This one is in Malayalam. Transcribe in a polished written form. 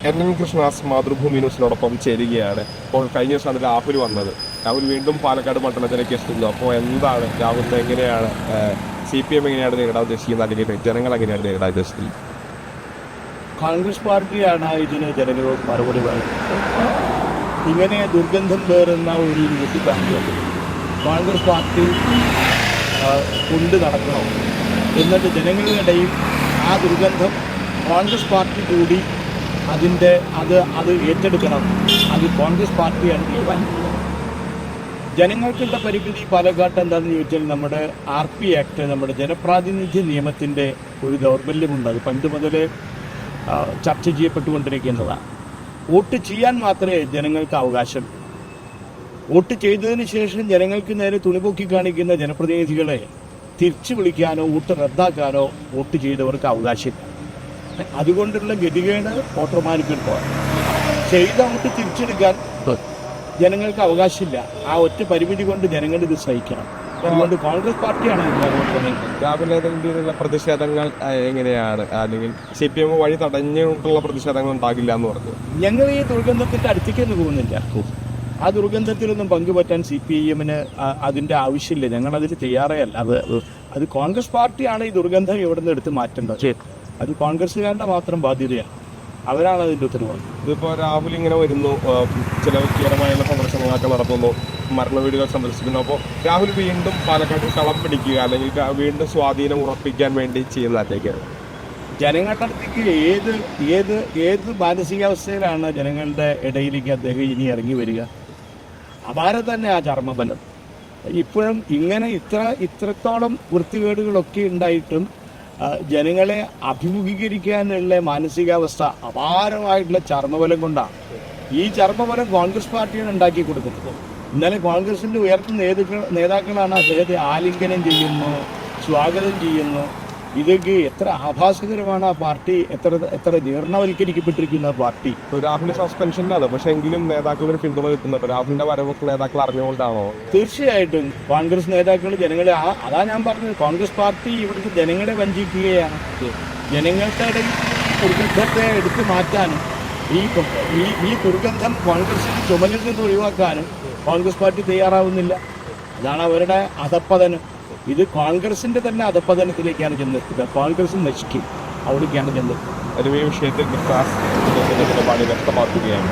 എൻ കൃഷ്ണദാസ് മാതൃഭൂമി ന്യൂസിനോടൊപ്പം ചേരുകയാണ്. ഇപ്പോൾ കഴിഞ്ഞ ദിവസമാണ് രാഹുൽ വന്നത്. രാഹുൽ വീണ്ടും പാലക്കാട് മണ്ഡലത്തിലേക്ക് എത്തുന്നു. അപ്പോൾ എന്താണ് രാഹുലിനെ എങ്ങനെയാണ് CPM എങ്ങനെയാണ് നേരിടാൻ ഉദ്ദേശിക്കുന്നത്, അല്ലെങ്കിൽ ജനങ്ങൾ എങ്ങനെയാണ് നേരിടാൻ ഉദ്ദേശിക്കുന്നത്? കോൺഗ്രസ് പാർട്ടിയാണ് ഇതിന് ജനങ്ങളോട് മറുപടി പറയുന്നത്. ഇങ്ങനെ ദുർഗന്ധം പേറുന്ന ഒരു യൂണിറ്റ് കോൺഗ്രസ് പാർട്ടി കൊണ്ട് നടക്കണം, എന്നിട്ട് ജനങ്ങളുടെ ഇടയിൽ ആ ദുർഗന്ധം കോൺഗ്രസ് പാർട്ടി കൂടി അത് ഏറ്റെടുക്കണം. അത് കോൺഗ്രസ് പാർട്ടിയാണ് തീരുമാനിക്കുന്നത്. ജനങ്ങൾക്കുള്ള പരിമിതി പാലക്കാട്ട് എന്താണെന്ന് ചോദിച്ചാൽ, നമ്മുടെ RP ആക്ട്, നമ്മുടെ ജനപ്രാതിനിധ്യ നിയമത്തിൻ്റെ ഒരു ദൗർബല്യമുണ്ട്. അത് പണ്ട് മുതലേ ചർച്ച ചെയ്യപ്പെട്ടുകൊണ്ടിരിക്കുന്നതാണ്. വോട്ട് ചെയ്യാൻ മാത്രമേ ജനങ്ങൾക്ക് അവകാശം. വോട്ട് ചെയ്തതിന് ശേഷം ജനങ്ങൾക്ക് നേരെ തുണിപൊക്കി കാണിക്കുന്ന ജനപ്രതിനിധികളെ തിരിച്ചു വിളിക്കാനോ വോട്ട് റദ്ദാക്കാനോ വോട്ട് ചെയ്തവർക്ക് അവകാശമില്ല. അതുകൊണ്ടുള്ള ഗതികേട് വോട്ടർമാർക്കുണ്ടോ. ചെയ്ത വോട്ട് തിരിച്ചെടുക്കാൻ ജനങ്ങൾക്ക് അവകാശമില്ല. ആ ഒറ്റ പരിമിതി കൊണ്ട് ജനങ്ങൾ ഇത് സഹിക്കണം. അതുകൊണ്ട് കോൺഗ്രസ് പാർട്ടിയാണ് രാഹുൽ ഏതെങ്കിലും പ്രതിഷേധങ്ങൾ എങ്ങനെയാണ്, അല്ലെങ്കിൽ CPM വഴി തടഞ്ഞുകൊണ്ടുള്ള പ്രതിഷേധങ്ങൾ ഉണ്ടാകില്ല എന്ന് പറഞ്ഞു. ഞങ്ങൾ ഈ ദുർഗന്ധത്തിന്റെ അടുത്തേക്കൊന്നും പോകുന്നില്ല. ആ ദുർഗന്ധത്തിലൊന്നും പങ്കുപറ്റാൻ CPM-ന് അതിൻ്റെ ആവശ്യമില്ല. ഞങ്ങളതിന് തയ്യാറേ അല്ല. അത് കോൺഗ്രസ് പാർട്ടിയാണ് ഈ ദുർഗന്ധം ഇവിടെ നിന്ന് എടുത്ത് മാറ്റേണ്ടത്. അത് കോൺഗ്രസ്സുകാരുടെ മാത്രം ബാധ്യതയാണ്. അവരാണ് അതിൻ്റെ ഉത്തരവാദിത്വം. ഇതിപ്പോൾ രാഹുൽ ഇങ്ങനെ വരുന്നു, ചില വ്യക്തിപരമായുള്ള സന്ദർശനങ്ങളൊക്കെ നടത്തുന്നു, മരണ വീടുകൾ സന്ദർശിക്കുന്നു. അപ്പോൾ രാഹുൽ വീണ്ടും പാലക്കാട് കളം പിടിക്കുക, അല്ലെങ്കിൽ വീണ്ടും സ്വാധീനം ഉറപ്പിക്കാൻ വേണ്ടി ചെയ്യുന്നതിലേക്കാണ്. ജനങ്ങളുടെ അടുത്തേക്ക് ഏത് മാനസികാവസ്ഥയിലാണ് ജനങ്ങളുടെ ഇടയിലേക്ക് അദ്ദേഹം ഇനി ഇറങ്ങി വരിക? അപാരം തന്നെ ആ ചർമ്മബലം. ഇപ്പോഴും ഇങ്ങനെ ഇത്രത്തോളം വൃത്തികേടുകളൊക്കെ ഉണ്ടായിട്ടും ജനങ്ങളെ അഭിമുഖീകരിക്കാനുള്ള മാനസികാവസ്ഥ അപാരമായിട്ടുള്ള ചർമ്മബലം കൊണ്ടാണ്. ഈ ചർമ്മബലം കോൺഗ്രസ് പാർട്ടിയാണ് ഉണ്ടാക്കി കൊടുക്കുന്നത്. ഇന്നലെ കോൺഗ്രസിൻ്റെ ഉയർത്തുന്ന നേതാക്കളാണ് അദ്ദേഹത്തെ ആലിംഗനം ചെയ്യുന്നു, സ്വാഗതം ചെയ്യുന്നു. ഇതൊക്കെ എത്ര ആഭാസകരമാണ്. ആ പാർട്ടി എത്ര ജീർണവൽക്കരിക്കപ്പെട്ടിരിക്കുന്ന പാർട്ടി. രാഹുലിന്റെ സസ്പെൻഷനിലാണ്, പക്ഷെ എങ്കിലും നേതാക്കളൊരു പിന്തുണ കിട്ടുന്നുണ്ട്. രാഹുലിന്റെ വരവൊക്കെ നേതാക്കൾ അറിഞ്ഞുകൊണ്ടാണോ? തീർച്ചയായിട്ടും കോൺഗ്രസ് നേതാക്കൾ ജനങ്ങളെ അതാ ഞാൻ പറഞ്ഞത്, കോൺഗ്രസ് പാർട്ടി ഇവിടുത്തെ ജനങ്ങളെ വഞ്ചിക്കുകയാണ്. ജനങ്ങളുടെ ഇടയിൽ ദുർഗന്ധത്തെ എടുത്തു മാറ്റാനും ഈ ദുർഗന്ധം കോൺഗ്രസിന് ചുമലിൽ നിന്ന് ഒഴിവാക്കാനും കോൺഗ്രസ് പാർട്ടി തയ്യാറാവുന്നില്ല. അതാണ് അവരുടെ അധപ്പതനം. ഇത് കോൺഗ്രസിന്റെ തന്നെ അധപ്പതനത്തിലേക്കാണ് ചെന്നെത്തുക. കോൺഗ്രസ് നശിക്കും, അവിടേക്കാണ് ചെന്നെത്തുക. ഈ വിഷയത്തിൽ നിലപാട് വ്യക്തമാക്കുകയാണ്.